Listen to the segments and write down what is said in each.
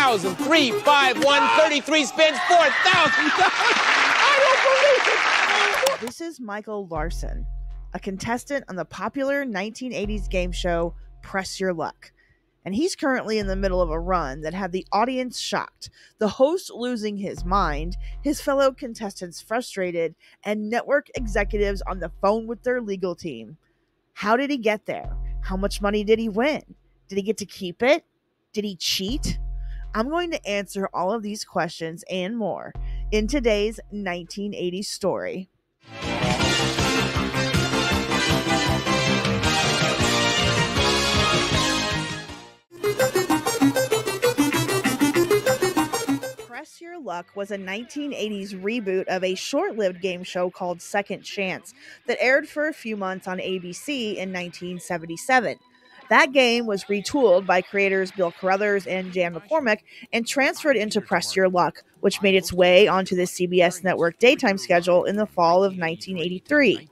1,000, 3, 5, 1, 33 spins, $4,000. I don't believe it. This is Michael Larson, a contestant on the popular 1980s game show Press Your Luck. And he's currently in the middle of a run that had the audience shocked, the host losing his mind, his fellow contestants frustrated, and network executives on the phone with their legal team. How did he get there? How much money did he win? Did he get to keep it? Did he cheat? I'm going to answer all of these questions and more in today's 1980s story. Press Your Luck was a 1980s reboot of a short-lived game show called Second Chance that aired for a few months on ABC in 1977. That game was retooled by creators Bill Carruthers and Jan McCormick and transferred into Press Your Luck, which made its way onto the CBS network daytime schedule in the fall of 1983.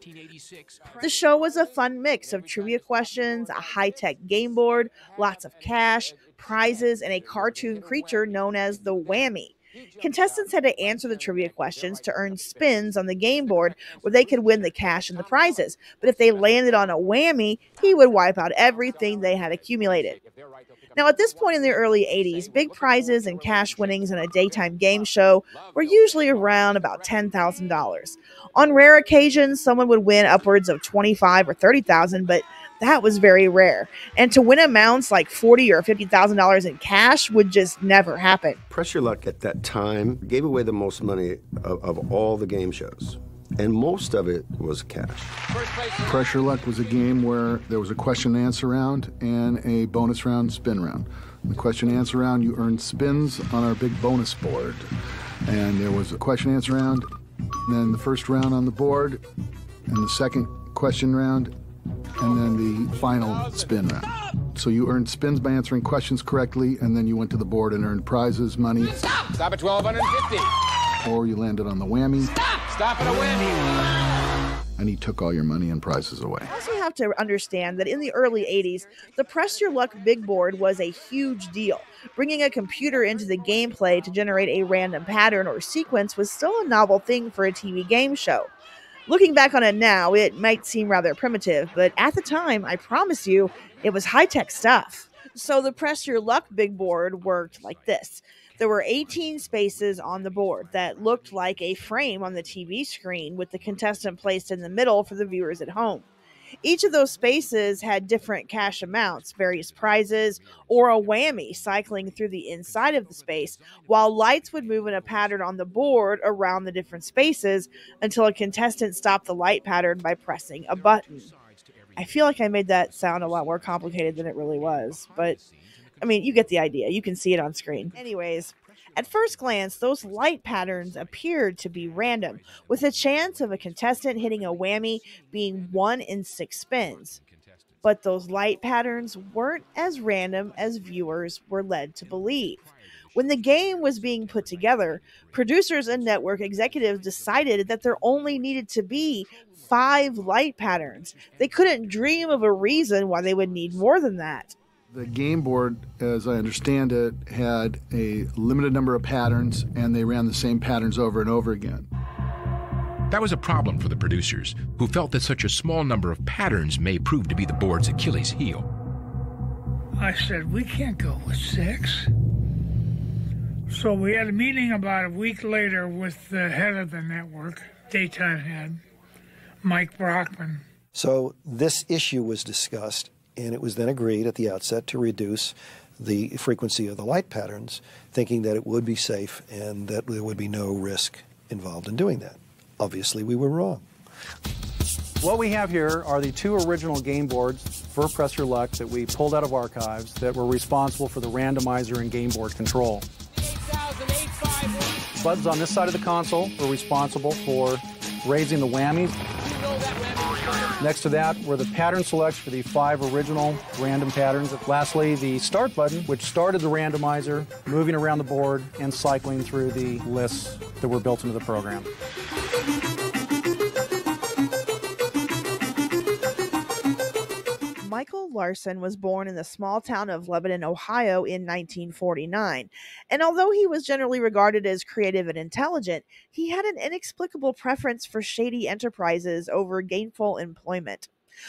The show was a fun mix of trivia questions, a high-tech game board, lots of cash, prizes, and a cartoon creature known as the Whammy. Contestants had to answer the trivia questions to earn spins on the game board where they could win the cash and the prizes. But if they landed on a whammy, he would wipe out everything they had accumulated. Now, at this point in the early 80s, big prizes and cash winnings in a daytime game show were usually around about $10,000. On rare occasions, someone would win upwards of $25,000 or $30,000, but that was very rare. And to win amounts like $40,000 or $50,000 in cash would just never happen. Press Your Luck at that time gave away the most money of all the game shows. And most of it was cash. Press Your Luck was a game where there was a question and answer round and a bonus round spin round. In the question and answer round, you earned spins on our big bonus board. And there was a question and answer round, then the first round on the board, and the second question round, and then the final spin round. So you earned spins by answering questions correctly, and then you went to the board and earned prizes, money. Stop at 1,250. Or you landed on the whammy. Stop at a whammy. And he took all your money and prizes away. You also have to understand that in the early 80s, the Press Your Luck big board was a huge deal. Bringing a computer into the gameplay to generate a random pattern or sequence was still a novel thing for a TV game show. Looking back on it now, it might seem rather primitive, but at the time, I promise you, it was high-tech stuff. So the Press Your Luck big board worked like this. There were 18 spaces on the board that looked like a frame on the TV screen with the contestant placed in the middle for the viewers at home. Each of those spaces had different cash amounts, various prizes, or a whammy cycling through the inside of the space, while lights would move in a pattern on the board around the different spaces until a contestant stopped the light pattern by pressing a button. I feel like I made that sound a lot more complicated than it really was, but I mean, you get the idea. You can see it on screen. Anyways, at first glance, those light patterns appeared to be random, with a chance of a contestant hitting a whammy being 1 in 6 spins. But those light patterns weren't as random as viewers were led to believe. When the game was being put together, producers and network executives decided that there only needed to be 5 light patterns. They couldn't dream of a reason why they would need more than that. The game board, as I understand it, had a limited number of patterns, and they ran the same patterns over and over again. That was a problem for the producers, who felt that such a small number of patterns may prove to be the board's Achilles heel. I said, we can't go with 6. So we had a meeting about a week later with the head of the network, daytime head, Mike Brockman. So this issue was discussed, and it was then agreed at the outset to reduce the frequency of the light patterns, thinking that it would be safe and that there would be no risk involved in doing that. Obviously, we were wrong. What we have here are the 2 original game boards for Press Your Luck that we pulled out of archives that were responsible for the randomizer and game board control. Buttons on this side of the console were responsible for raising the whammies. Next to that were the pattern selects for the 5 original random patterns. Lastly, the start button, which started the randomizer, moving around the board and cycling through the lists that were built into the program. Michael Larson was born in the small town of Lebanon, Ohio in 1949, and although he was generally regarded as creative and intelligent, he had an inexplicable preference for shady enterprises over gainful employment.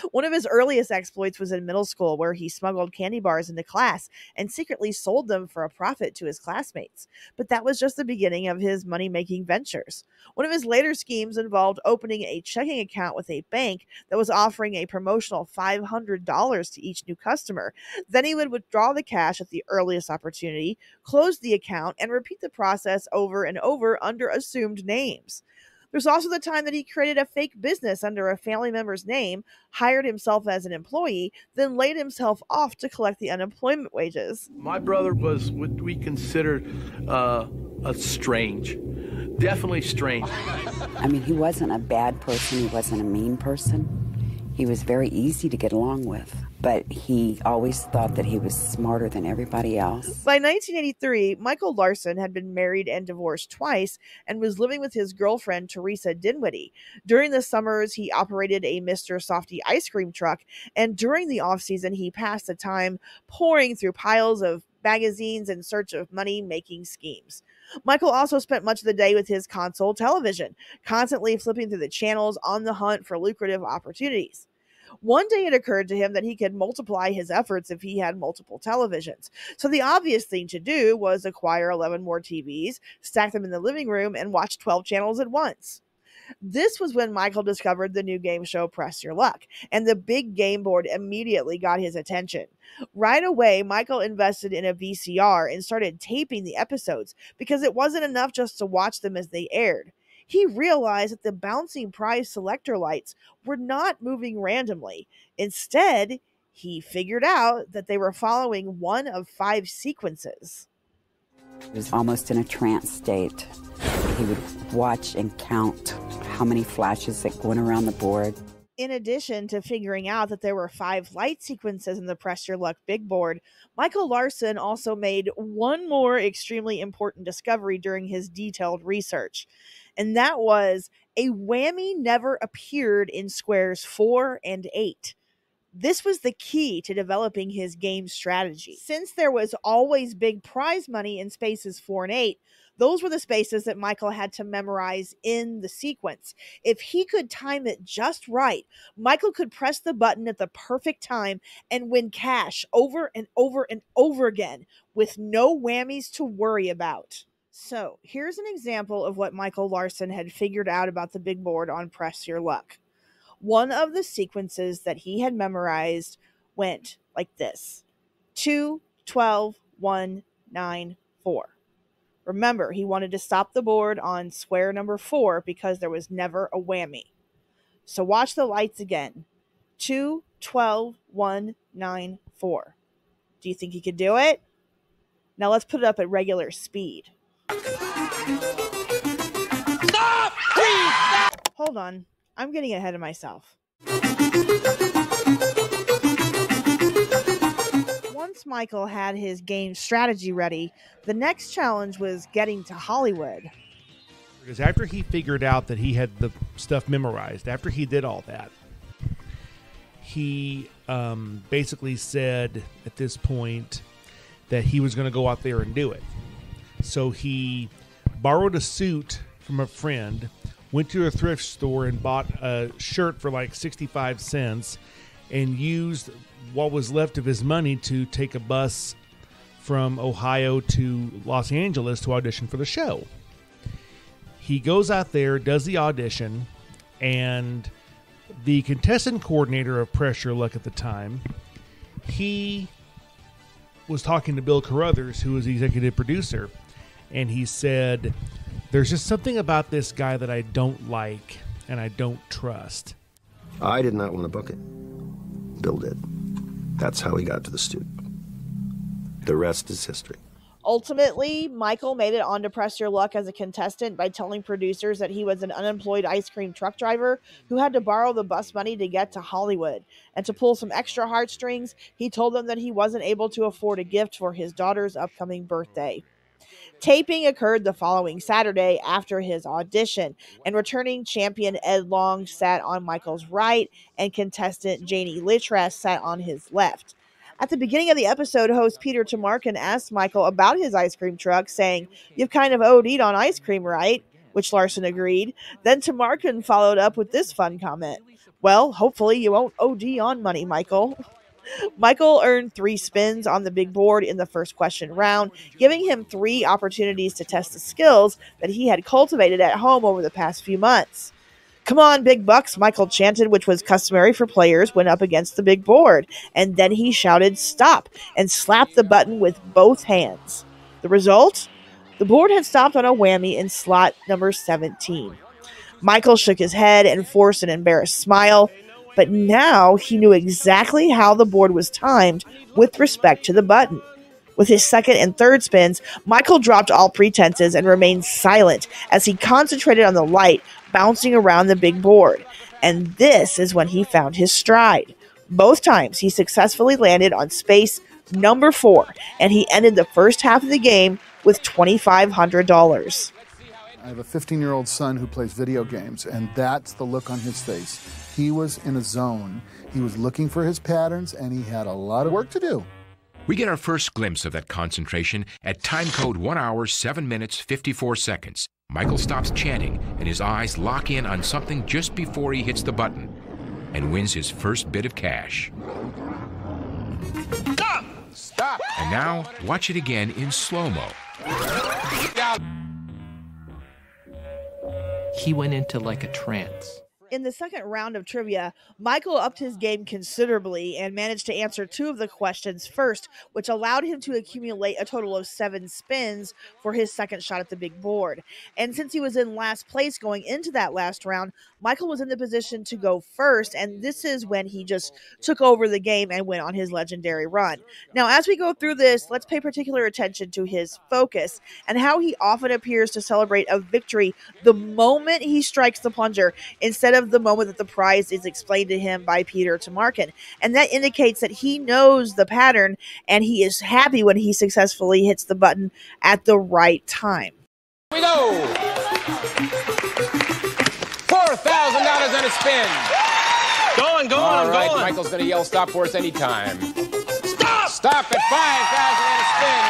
One of his earliest exploits was in middle school, where he smuggled candy bars into class and secretly sold them for a profit to his classmates. But that was just the beginning of his money-making ventures. One of his later schemes involved opening a checking account with a bank that was offering a promotional $500 to each new customer. Then he would withdraw the cash at the earliest opportunity, close the account, and repeat the process over and over under assumed names. There's also the time that he created a fake business under a family member's name, hired himself as an employee, then laid himself off to collect the unemployment wages. My brother was what we considered a strange, definitely strange. I mean, he wasn't a bad person. He wasn't a mean person. He was very easy to get along with, but he always thought that he was smarter than everybody else. By 1983, Michael Larson had been married and divorced twice and was living with his girlfriend, Teresa Dinwiddie. During the summers, he operated a Mr. Softy ice cream truck, and during the off-season, he passed the time pouring through piles of magazines in search of money-making schemes. Michael also spent much of the day with his console television, constantly flipping through the channels on the hunt for lucrative opportunities. One day it occurred to him that he could multiply his efforts if he had multiple televisions. So the obvious thing to do was acquire 11 more TVs, stack them in the living room, and watch 12 channels at once. This was when Michael discovered the new game show Press Your Luck, and the big game board immediately got his attention. Right away, Michael invested in a VCR and started taping the episodes because it wasn't enough just to watch them as they aired. He realized that the bouncing prize selector lights were not moving randomly. Instead, he figured out that they were following one of 5 sequences. He was almost in a trance state. He would watch and count how many flashes that went around the board. In addition to figuring out that there were 5 light sequences in the Press Your Luck big board, Michael Larson also made one more extremely important discovery during his detailed research, and that was a whammy never appeared in squares 4 and 8. This was the key to developing his game strategy. Since there was always big prize money in spaces 4 and 8, those were the spaces that Michael had to memorize in the sequence. If he could time it just right, Michael could press the button at the perfect time and win cash over and over and over again with no whammies to worry about. So here's an example of what Michael Larson had figured out about the big board on Press Your Luck. One of the sequences that he had memorized went like this: 2, 12, 1, 9, 4. Remember, he wanted to stop the board on square number 4 because there was never a whammy. So watch the lights again. 2, 12, 1, 9, 4. Do you think he could do it? Now let's put it up at regular speed. Stop! Please stop! Hold on. I'm getting ahead of myself. Once Michael had his game strategy ready, the next challenge was getting to Hollywood. Because after he figured out that he had the stuff memorized, after he did all that, he basically said at this point that he was going to go out there and do it. So he borrowed a suit from a friend, went to a thrift store and bought a shirt for like 65 cents and used what was left of his money to take a bus from Ohio to Los Angeles to audition for the show. He goes out there, does the audition, and the contestant coordinator of Press Your Luck at the time, he was talking to Bill Carruthers, who was the executive producer, and he said, "There's just something about this guy that I don't like and I don't trust." I did not want to book it. Bill did. That's how he got to the student. The rest is history. Ultimately, Michael made it onto Press Your Luck as a contestant by telling producers that he was an unemployed ice cream truck driver who had to borrow the bus money to get to Hollywood. And to pull some extra heartstrings, he told them that he wasn't able to afford a gift for his daughter's upcoming birthday. Taping occurred the following Saturday after his audition, and returning champion Ed Long sat on Michael's right, and contestant Janie Littress sat on his left. At the beginning of the episode, host Peter Tamarkin asked Michael about his ice cream truck, saying, "You've kind of OD'd on ice cream, right?" Which Larson agreed. Then Tamarkin followed up with this fun comment: "Well, hopefully you won't OD on money, Michael." Michael earned 3 spins on the big board in the first question round, giving him 3 opportunities to test the skills that he had cultivated at home over the past few months. "Come on, big bucks," Michael chanted, which was customary for players when up against the big board. And then he shouted, "Stop," and slapped the button with both hands. The result? The board had stopped on a whammy in slot number 17. Michael shook his head and forced an embarrassed smile, but now he knew exactly how the board was timed with respect to the button. With his second and third spins, Michael dropped all pretenses and remained silent as he concentrated on the light bouncing around the big board. And this is when he found his stride. Both times he successfully landed on space number 4, and he ended the first half of the game with $2,500. I have a 15-year-old son who plays video games, and that's the look on his face. He was in a zone. He was looking for his patterns, and he had a lot of work to do. We get our first glimpse of that concentration at time code 1 hour, 7 minutes, 54 seconds. Michael stops chanting, and his eyes lock in on something just before he hits the button and wins his first bit of cash. Stop! Stop! And now, watch it again in slow-mo. He went into like a trance. In the second round of trivia, Michael upped his game considerably and managed to answer 2 of the questions first, which allowed him to accumulate a total of 7 spins for his second shot at the big board. And since he was in last place going into that last round, Michael was in the position to go first, and this is when he just took over the game and went on his legendary run. Now, as we go through this, let's pay particular attention to his focus and how he often appears to celebrate a victory the moment he strikes the plunger, instead of the moment that the prize is explained to him by Peter Tamarkin. And that indicates that he knows the pattern, and he is happy when he successfully hits the button at the right time. Here we go! $4,000 on a spin. Going, All right, going. Michael's going to yell stop for us anytime. Stop! Stop at 5,000 on a spin.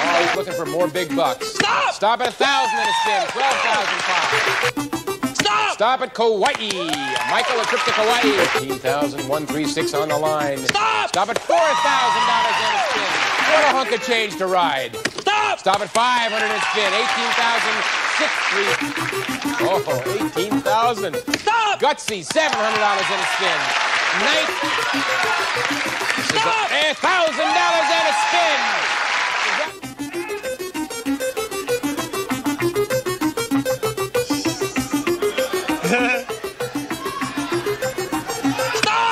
Oh, he's looking for more big bucks. Stop! Stop at 1,000 on a spin. 12,500. Stop! Stop at Kauai. Michael, a trip to Kauai. 15,136 on the line. Stop! Stop at $4,000 on a spin. What a hunk of change to ride. Stop! Stop at 500 and spin. 18,630. Oh, 18,000. Stop! Gutsy, $700 in a spin. Stop! $1,000 and a spin.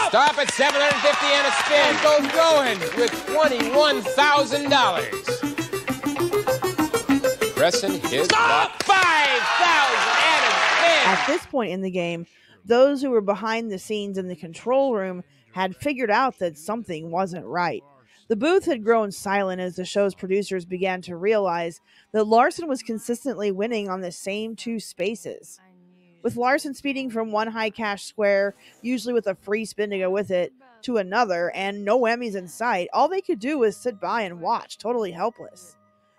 Stop at $750 and a spin. Goes going with $21,000. Crescent his Stop! $5,000 and a spin. At this point in the game, those who were behind the scenes in the control room had figured out that something wasn't right. The booth had grown silent as the show's producers began to realize that Larson was consistently winning on the same 2 spaces. With Larson speeding from one high cash square, usually with a free spin to go with it, to another, and no whammies in sight, all they could do was sit by and watch, totally helpless.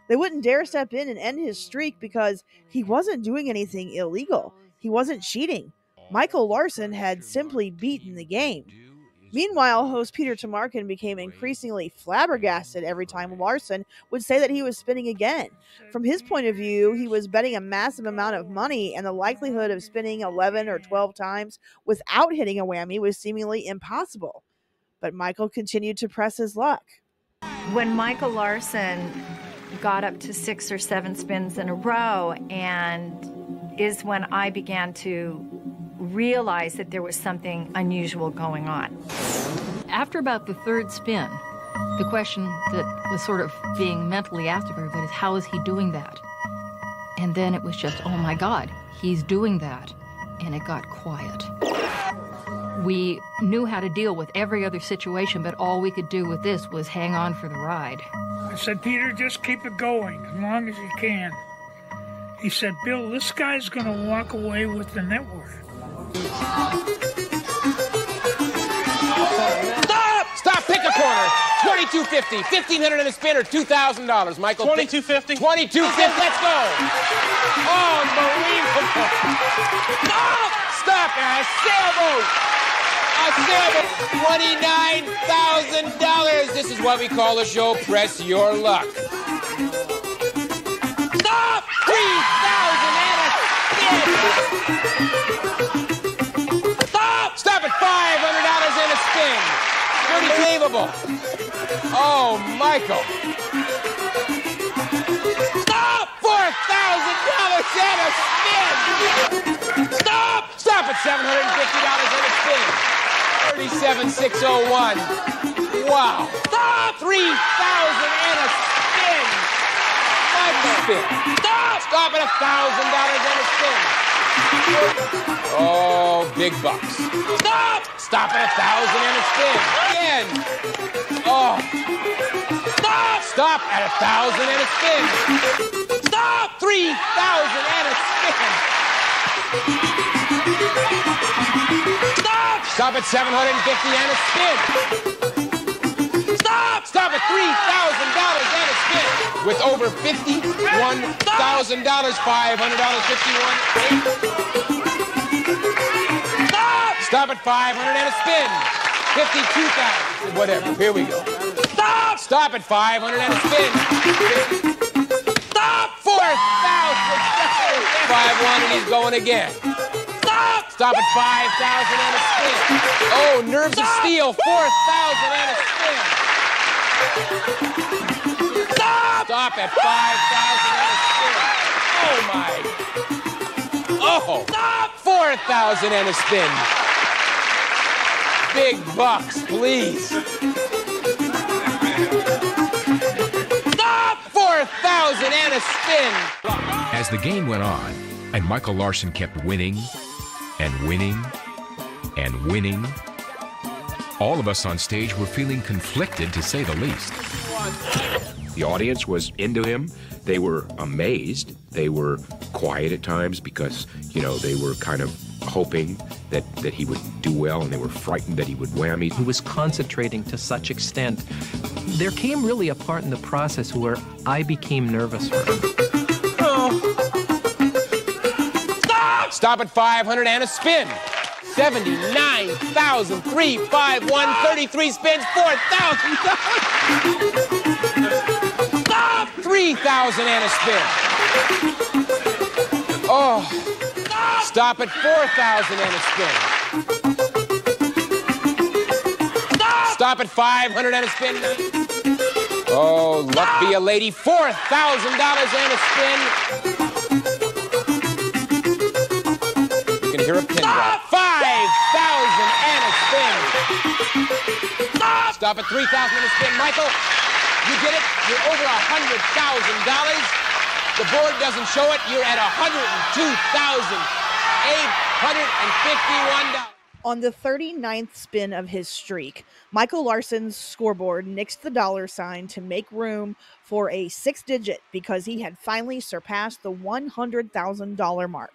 They wouldn't dare step in and end his streak because he wasn't doing anything illegal. He wasn't cheating. Michael Larson had simply beaten the game. Meanwhile, host Peter Tamarkin became increasingly flabbergasted every time Larson would say that he was spinning again. From his point of view, he was betting a massive amount of money, and the likelihood of spinning 11 or 12 times without hitting a whammy was seemingly impossible. But Michael continued to press his luck. When Michael Larson got up to 6 or 7 spins in a row, and is when I began to realize that there was something unusual going on. After about the 3rd spin, the question that was sort of being mentally asked of everybody is, how is he doing that? And then it was just, oh my God, he's doing that. And it got quiet. We knew how to deal with every other situation, but all we could do with this was hang on for the ride. I said, Peter, just keep it going as long as you can. He said, Bill, this guy's going to walk away with the network. Stop! Pick a corner. $22.50, $1,500 in a spin, or $2,000, Michael. $22.50. $22.50. Let's go. Unbelievable. Stop! A sailboat. A sailboat. $29,000. This is what we call the show Press Your Luck. Stop! $3,000 and a spin. Stop at $500 in a spin. Unbelievable. Oh, Michael. Stop! $4,000 and a spin. Stop! Stop at $750 and a spin. 37,601. Wow. Stop! $3,000 and a spin. Michael. Spin. Stop! Stop at $1,000 and a spin. Oh, big bucks. Stop! Stop at $1,000 and a spin. Again. Oh. Stop! Stop at $1,000 and a spin. Stop! $3,000 and a spin. Stop! Stop at $750 and a spin. Stop! Stop at $3,000 and a spin. With over $51,000, $500, 51. Stop at $500 and a spin. 52,000. Whatever. Here we go. Stop! Stop at $500 and a spin. Stop! $4,000. 5-1 and he's going again. Stop! Stop at $5,000 and a spin. Oh, nerves of steel. $4,000 and a spin. Stop! Stop at $5,000 and a spin. Oh my. Oh. Stop! $4,000 and a spin. Big bucks, please. Stop! $4,000 and a spin. As the game went on, and Michael Larson kept winning and winning and winning, all of us on stage were feeling conflicted, to say the least. The audience was into him. They were amazed. They were quiet at times because, you know, they were kind of hoping that he would do well, and they were frightened that he would whammy. He was concentrating to such extent. There came really a part in the process where I became nervous for him. Oh. Stop! Stop at $500 and a spin. 79,351, 33 spins, $4,000. Stop! 3,000 and a spin. Oh. Stop at $4,000 and a spin. Stop at $500 and a spin. Oh, luck be a lady. $4,000 and a spin. You can hear a pin drop. $5,000 and a spin. Stop at $3,000 and a spin. Michael, you get it. You're over $100,000. The board doesn't show it. You're at $102,851. On the 39th spin of his streak, Michael Larson's scoreboard nixed the dollar sign to make room for a 6-digit because he had finally surpassed the $100,000 mark.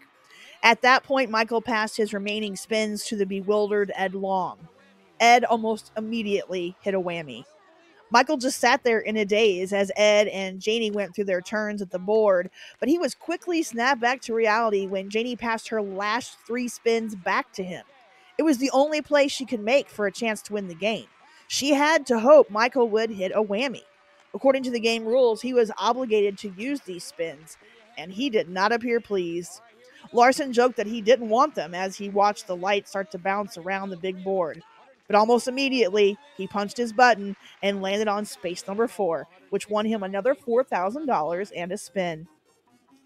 At that point, Michael passed his remaining spins to the bewildered Ed Long. Ed almost immediately hit a whammy. Michael just sat there in a daze as Ed and Janie went through their turns at the board, but he was quickly snapped back to reality when Janie passed her last 3 spins back to him. It was the only play she could make for a chance to win the game. She had to hope Michael would hit a whammy. According to the game rules, he was obligated to use these spins, and he did not appear pleased. Larson joked that he didn't want them as he watched the lights start to bounce around the big board. But almost immediately, he punched his button and landed on space number 4, which won him another $4,000 and a spin.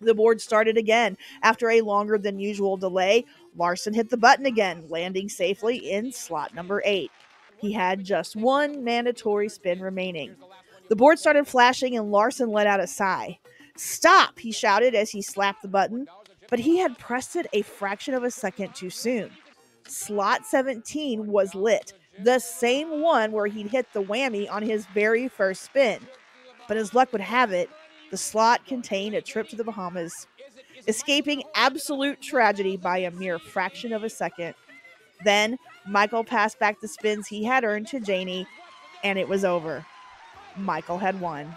The board started again. After a longer than usual delay, Larson hit the button again, landing safely in slot number 8. He had just one mandatory spin remaining. The board started flashing and Larson let out a sigh. "Stop!" he shouted as he slapped the button, but he had pressed it a fraction of a second too soon. slot 17 was lit, the same one where he'd hit the whammy on his very first spin. But as luck would have it, the slot contained a trip to the Bahamas, escaping absolute tragedy by a mere fraction of a second. Then Michael passed back the spins he had earned to Janie, and it was over. Michael had won.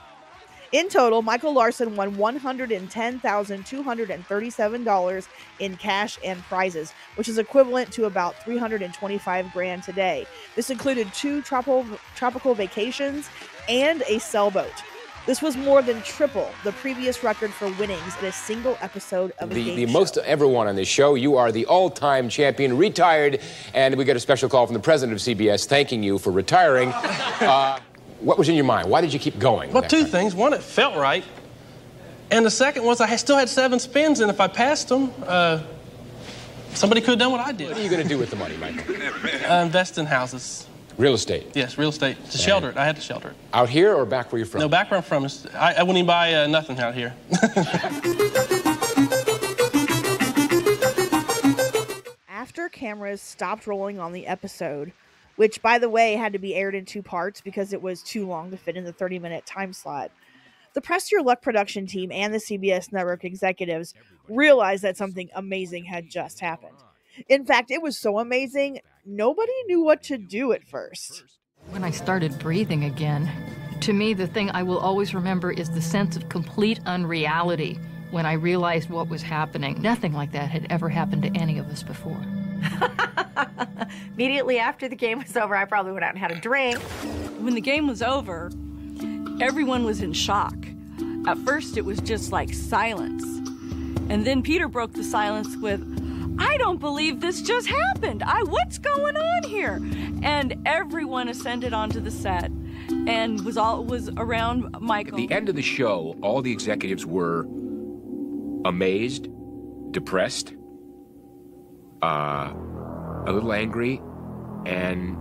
In total, Michael Larson won $110,237 in cash and prizes, which is equivalent to about $325,000 today. This included 2 tropical vacations and a sailboat. This was more than triple the previous record for winnings in a single episode of a game The show. most ever won on this show. You are the all-time champion, retired, and we got a special call from the president of CBS thanking you for retiring. What was in your mind? Why did you keep going? Well, 2 things. One, it felt right. And the second was I still had 7 spins, and if I passed them, somebody could have done what I did. What are you going to do with the money, Michael? Invest in houses. Real estate? Yes, real estate. To shelter it. I had to shelter it. Out here or back where you're from? No, back where I'm from. I wouldn't even buy nothing out here. After cameras stopped rolling on the episode, which, by the way, had to be aired in 2 parts because it was too long to fit in the 30-minute time slot, the Press Your Luck production team and the CBS network executives realized that something amazing had just happened. In fact, it was so amazing, nobody knew what to do at first. When I started breathing again, to me, the thing I will always remember is the sense of complete unreality when I realized what was happening. Nothing like that had ever happened to any of us before. Immediately after the game was over, I probably went out and had a drink. When the game was over, everyone was in shock. At first, it was just like silence. And then Peter broke the silence with, "I don't believe this just happened. What's going on here?" And everyone ascended onto the set and was around Michael. At the end of the show, all the executives were amazed, depressed, a little angry, and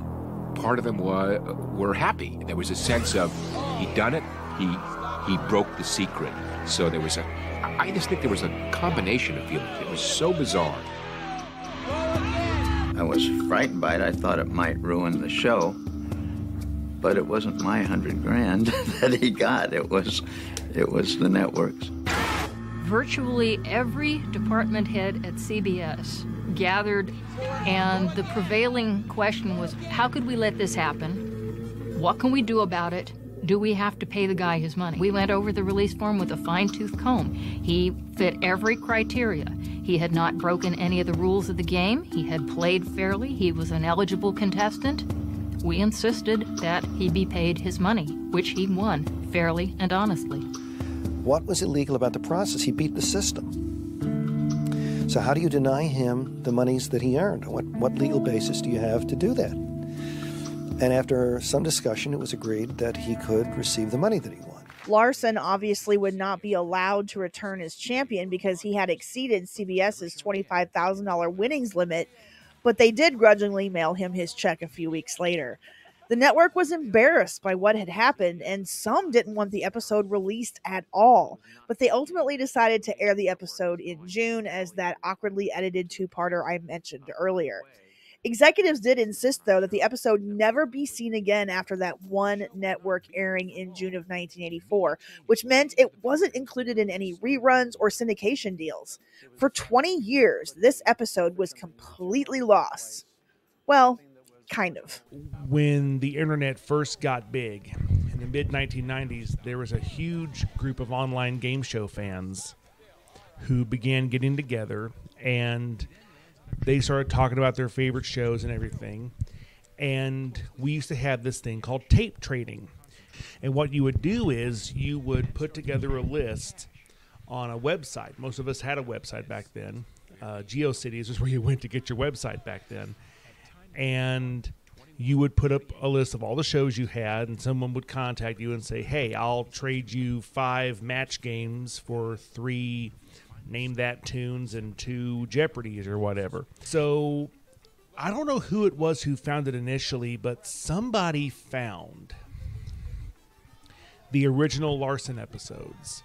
part of them were happy. There was a sense of he'd done it, he broke the secret. So there was I just think there was a combination of feelings. It was so bizarre. I was frightened by it. I thought it might ruin the show, but it wasn't my $100,000 that he got. It was the network's. Virtually every department head at CBS gathered, and the prevailing question was, how could we let this happen? What can we do about it? Do we have to pay the guy his money? We went over the release form with a fine-tooth comb. He fit every criteria. He had not broken any of the rules of the game. He had played fairly. He was an eligible contestant. We insisted that he be paid his money, which he won fairly and honestly. What was illegal about the process? He beat the system. So how do you deny him the monies that he earned? What legal basis do you have to do that? And after some discussion, it was agreed that he could receive the money that he won. Larson obviously would not be allowed to return as champion because he had exceeded CBS's $25,000 winnings limit, but they did grudgingly mail him his check a few weeks later. The network was embarrassed by what had happened, and some didn't want the episode released at all, but they ultimately decided to air the episode in June as that awkwardly edited 2-parter I mentioned earlier. Executives did insist, though, that the episode never be seen again after that one network airing in June of 1984, which meant it wasn't included in any reruns or syndication deals. For 20 years, this episode was completely lost. Well, kind of. When the internet first got big, in the mid-1990s, there was a huge group of online game show fans who began getting together, and they started talking about their favorite shows and everything. And we used to have this thing called tape trading. And what you would do is you would put together a list on a website. Most of us had a website back then. GeoCities is where you went to get your website back then. And you would put up a list of all the shows you had, and someone would contact you and say, hey, I'll trade you 5 match games for 3 Name That tunes and 2 Jeopardies or whatever. So I don't know who it was who found it initially, but somebody found the original Larson episodes.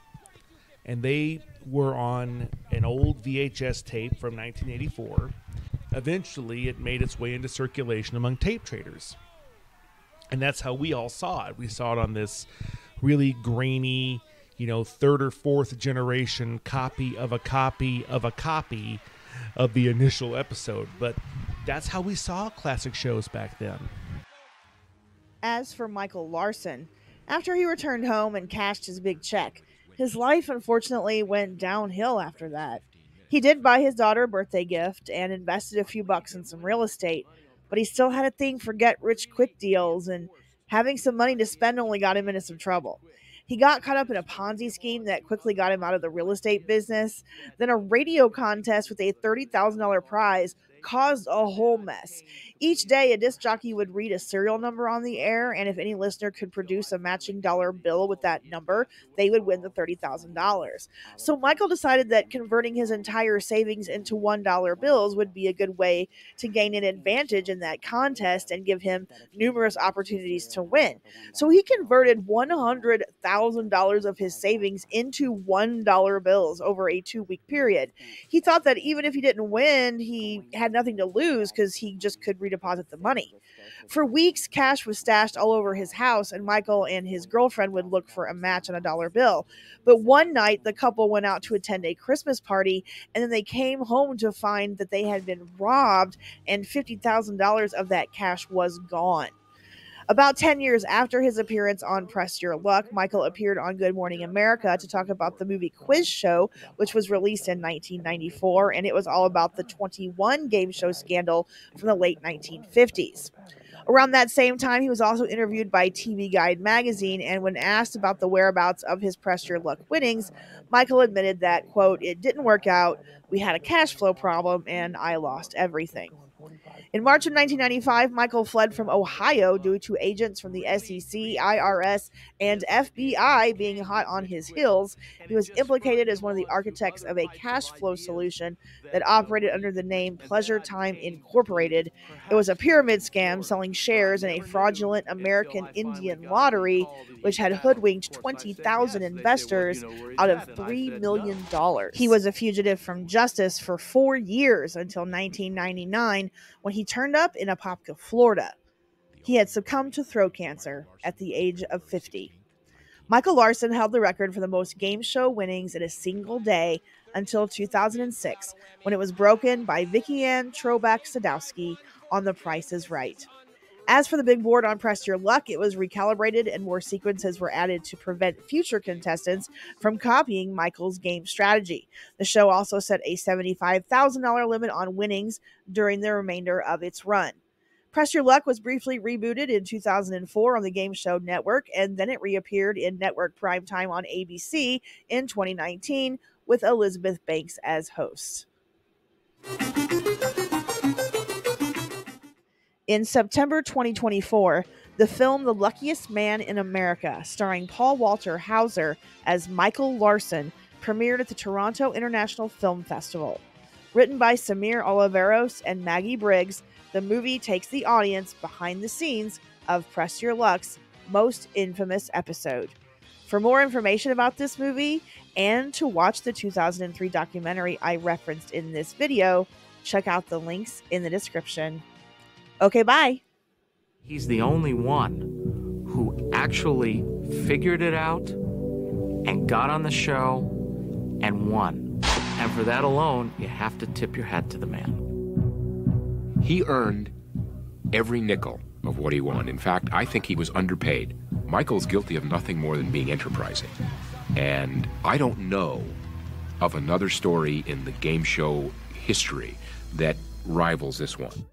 And they were on an old VHS tape from 1984. eventually it made its way into circulation among tape traders. And that's how we all saw it. We saw it on this really grainy, third or fourth generation copy of a copy of a copy of the initial episode. But that's how we saw classic shows back then. As for Michael Larson, after he returned home and cashed his big check, his life unfortunately went downhill after that. He did buy his daughter a birthday gift and invested a few bucks in some real estate, but he still had a thing for get-rich-quick deals, and having some money to spend only got him into some trouble. He got caught up in a Ponzi scheme that quickly got him out of the real estate business. Then a radio contest with a $30,000 prize caused a whole mess. Each day, a disc jockey would read a serial number on the air, and if any listener could produce a matching dollar bill with that number, they would win the $30,000. So Michael decided that converting his entire savings into $1 bills would be a good way to gain an advantage in that contest and give him numerous opportunities to win. So he converted $100,000 of his savings into $1 bills over a 2-week period. He thought that even if he didn't win, he had nothing to lose because he just could redeposit the money. For weeks, cash was stashed all over his house, and Michael and his girlfriend would look for a match on a dollar bill. But one night, the couple went out to attend a Christmas party, and then they came home to find that they had been robbed, and $50,000 of that cash was gone. About 10 years after his appearance on Press Your Luck, Michael appeared on Good Morning America to talk about the movie Quiz Show, which was released in 1994, and it was all about the 21 game show scandal from the late 1950s. Around that same time, he was also interviewed by TV Guide magazine, and when asked about the whereabouts of his Press Your Luck winnings, Michael admitted that, quote, "It didn't work out, we had a cash flow problem, and I lost everything." In March of 1995, Michael fled from Ohio due to agents from the SEC, IRS, and FBI being hot on his heels. He was implicated as one of the architects of a cash flow solution that operated under the name Pleasure Time Incorporated. It was a pyramid scam selling shares in a fraudulent American Indian lottery, which had hoodwinked 20,000 investors out of $3 million. He was a fugitive from justice for 4 years until 1999, when he turned up in Apopka, Florida. He had succumbed to throat cancer at the age of 50. Michael Larson held the record for the most game show winnings in a single day until 2006, when it was broken by Vicki Ann Trobach-Sadowski on The Price is Right. As for the big board on Press Your Luck, it was recalibrated and more sequences were added to prevent future contestants from copying Michael's game strategy. The show also set a $75,000 limit on winnings during the remainder of its run. Press Your Luck was briefly rebooted in 2004 on the Game Show Network, and then it reappeared in network primetime on ABC in 2019 with Elizabeth Banks as host. In September 2024, the film The Luckiest Man in America, starring Paul Walter Hauser as Michael Larson, premiered at the Toronto International Film Festival. Written by Samir Oliveros and Maggie Briggs, the movie takes the audience behind the scenes of Press Your Luck's most infamous episode. For more information about this movie and to watch the 2003 documentary I referenced in this video, check out the links in the description. Okay, bye. He's the only one who actually figured it out and got on the show and won. And for that alone, you have to tip your hat to the man. He earned every nickel of what he won. In fact, I think he was underpaid. Michael's guilty of nothing more than being enterprising. And I don't know of another story in the game show history that rivals this one.